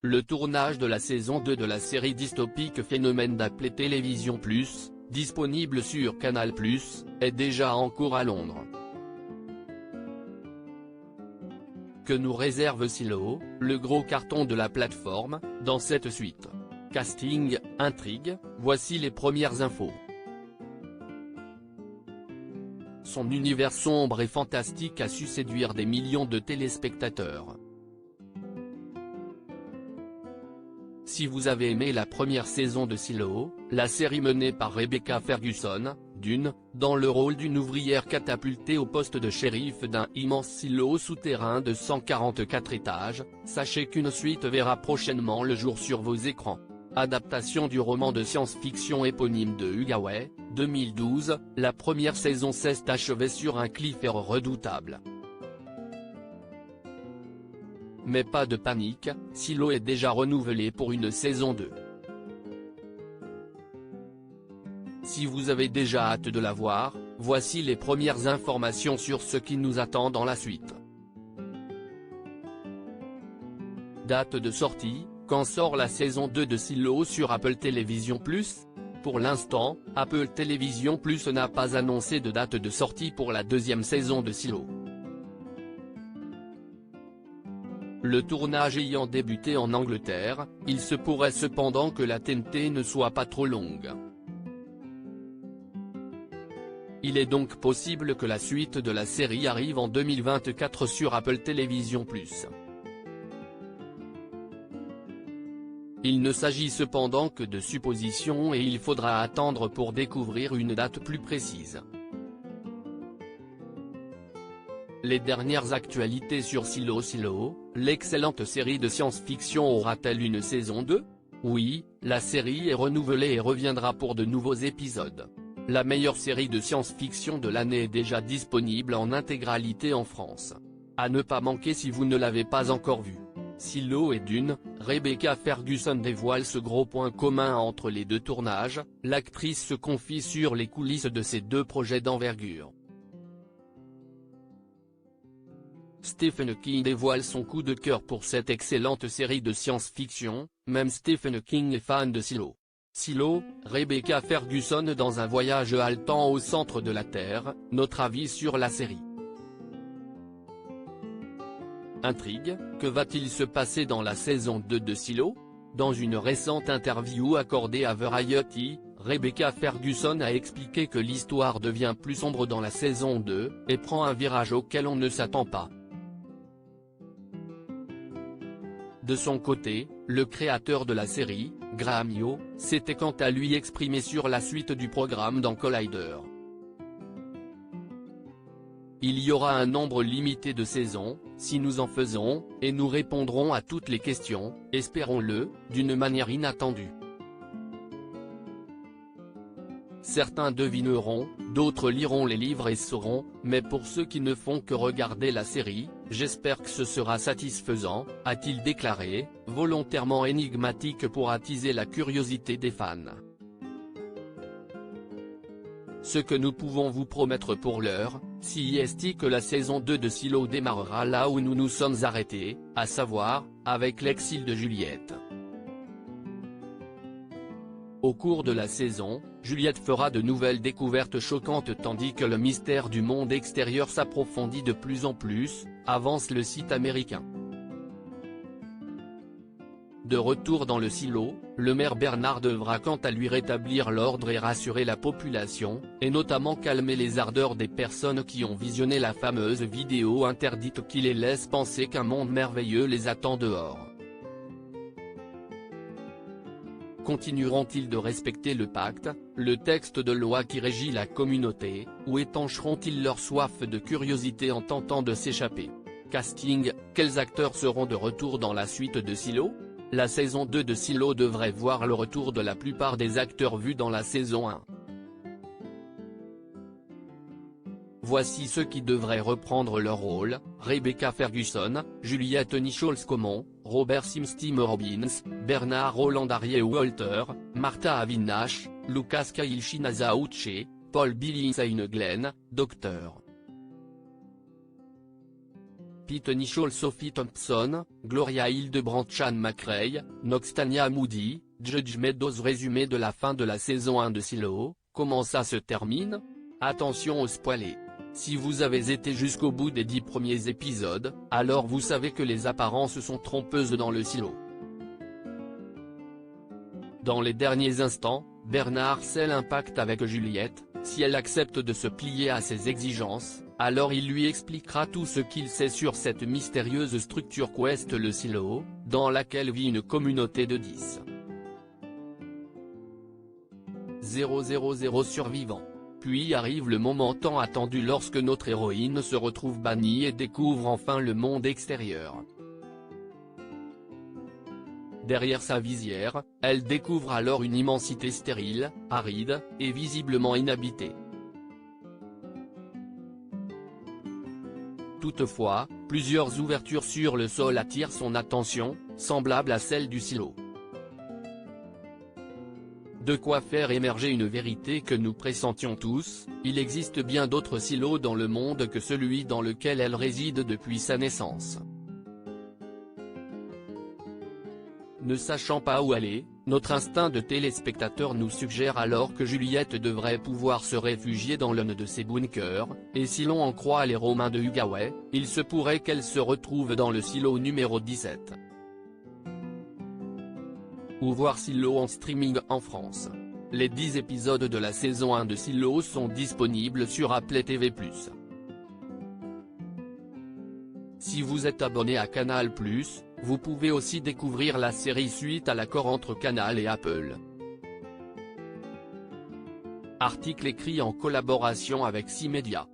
Le tournage de la saison 2 de la série dystopique Phénomène d'Apple Télévision+, disponible sur Canal+, est déjà en cours à Londres. Que nous réserve Silo, le gros carton de la plateforme, dans cette suite? Casting, intrigue, voici les premières infos. Son univers sombre et fantastique a su séduire des millions de téléspectateurs. Si vous avez aimé la première saison de Silo, la série menée par Rebecca Ferguson, d'une, dans le rôle d'une ouvrière catapultée au poste de shérif d'un immense silo souterrain de 144 étages, sachez qu'une suite verra prochainement le jour sur vos écrans. Adaptation du roman de science-fiction éponyme de Hugaway, 2012, la première saison s'est achevée sur un cliffhanger redoutable. Mais pas de panique, Silo est déjà renouvelé pour une saison 2. Si vous avez déjà hâte de la voir, voici les premières informations sur ce qui nous attend dans la suite. Date de sortie: quand sort la saison 2 de Silo sur Apple Télévision+? Pour l'instant, Apple Télévision+ n'a pas annoncé de date de sortie pour la deuxième saison de Silo. Le tournage ayant débuté en Angleterre, il se pourrait cependant que la TNT ne soit pas trop longue. Il est donc possible que la suite de la série arrive en 2024 sur Apple Télévision+. Il ne s'agit cependant que de suppositions et il faudra attendre pour découvrir une date plus précise. Les dernières actualités sur Silo. L'excellente série de science-fiction aura-t-elle une saison 2? Oui, la série est renouvelée et reviendra pour de nouveaux épisodes. La meilleure série de science-fiction de l'année est déjà disponible en intégralité en France. À ne pas manquer si vous ne l'avez pas encore vue. Silo et Dune, Rebecca Ferguson dévoile ce gros point commun entre les deux tournages, l'actrice se confie sur les coulisses de ces deux projets d'envergure. Stephen King dévoile son coup de cœur pour cette excellente série de science-fiction, même Stephen King est fan de Silo. Silo, Rebecca Ferguson dans un voyage haletant au centre de la Terre, notre avis sur la série. Intrigue, que va-t-il se passer dans la saison 2 de Silo? Dans une récente interview accordée à Variety, Rebecca Ferguson a expliqué que l'histoire devient plus sombre dans la saison 2, et prend un virage auquel on ne s'attend pas. De son côté, le créateur de la série, Graham Yoe, s'était quant à lui exprimé sur la suite du programme dans Collider. Il y aura un nombre limité de saisons, si nous en faisons, et nous répondrons à toutes les questions, espérons-le, d'une manière inattendue. Certains devineront, d'autres liront les livres et sauront, mais pour ceux qui ne font que regarder la série, j'espère que ce sera satisfaisant, a-t-il déclaré, volontairement énigmatique pour attiser la curiosité des fans. Ce que nous pouvons vous promettre pour l'heure, c'est que la saison 2 de Silo démarrera là où nous nous sommes arrêtés, à savoir, avec l'exil de Juliette. Au cours de la saison, Juliette fera de nouvelles découvertes choquantes tandis que le mystère du monde extérieur s'approfondit de plus en plus, avance le site américain. De retour dans le Silo, le maire Bernard devra quant à lui rétablir l'ordre et rassurer la population, et notamment calmer les ardeurs des personnes qui ont visionné la fameuse vidéo interdite qui les laisse penser qu'un monde merveilleux les attend dehors. Continueront-ils de respecter le pacte, le texte de loi qui régit la communauté, ou étancheront-ils leur soif de curiosité en tentant de s'échapper? Casting, quels acteurs seront de retour dans la suite de Silo? La saison 2 de Silo devrait voir le retour de la plupart des acteurs vus dans la saison 1. Voici ceux qui devraient reprendre leur rôle: Rebecca Ferguson, Juliette Nichols-Comon, Robert Simstein Robbins, Bernard Rollandarié Walter, Martha Avinash, Lucas Kailshinaza Uche, Paul Billingsley Glenn, Dr. Pete Nichol, Sophie Thompson, Gloria Hildebrandt, Chan McRae, Knox, Tanya Moody, Judge Meadows. Résumé de la fin de la saison 1 de Silo, comment ça se termine? Attention aux spoilers. Si vous avez été jusqu'au bout des 10 premiers épisodes, alors vous savez que les apparences sont trompeuses dans le silo. Dans les derniers instants, Bernard scelle un pacte avec Juliette. Si elle accepte de se plier à ses exigences, alors il lui expliquera tout ce qu'il sait sur cette mystérieuse structure qu'est le silo, dans laquelle vit une communauté de 10. 000 survivants. Puis arrive le moment tant attendu lorsque notre héroïne se retrouve bannie et découvre enfin le monde extérieur. Derrière sa visière, elle découvre alors une immensité stérile, aride, et visiblement inhabitée. Toutefois, plusieurs ouvertures sur le sol attirent son attention, semblables à celles du silo. De quoi faire émerger une vérité que nous pressentions tous: il existe bien d'autres silos dans le monde que celui dans lequel elle réside depuis sa naissance. Ne sachant pas où aller, notre instinct de téléspectateur nous suggère alors que Juliette devrait pouvoir se réfugier dans l'un de ses bunkers, et si l'on en croit les Romains de Hugaway, il se pourrait qu'elle se retrouve dans le silo numéro 17. Ou voir Silo en streaming en France. Les 10 épisodes de la saison 1 de Silo sont disponibles sur Apple TV+. Si vous êtes abonné à Canal+, vous pouvez aussi découvrir la série suite à l'accord entre Canal et Apple. Article écrit en collaboration avec 6media.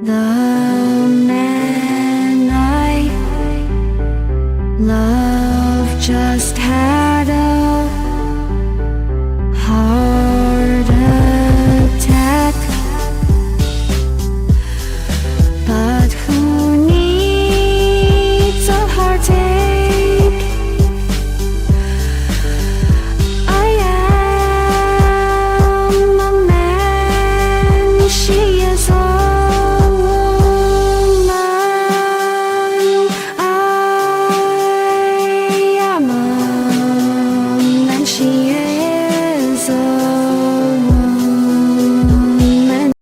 The man I love just had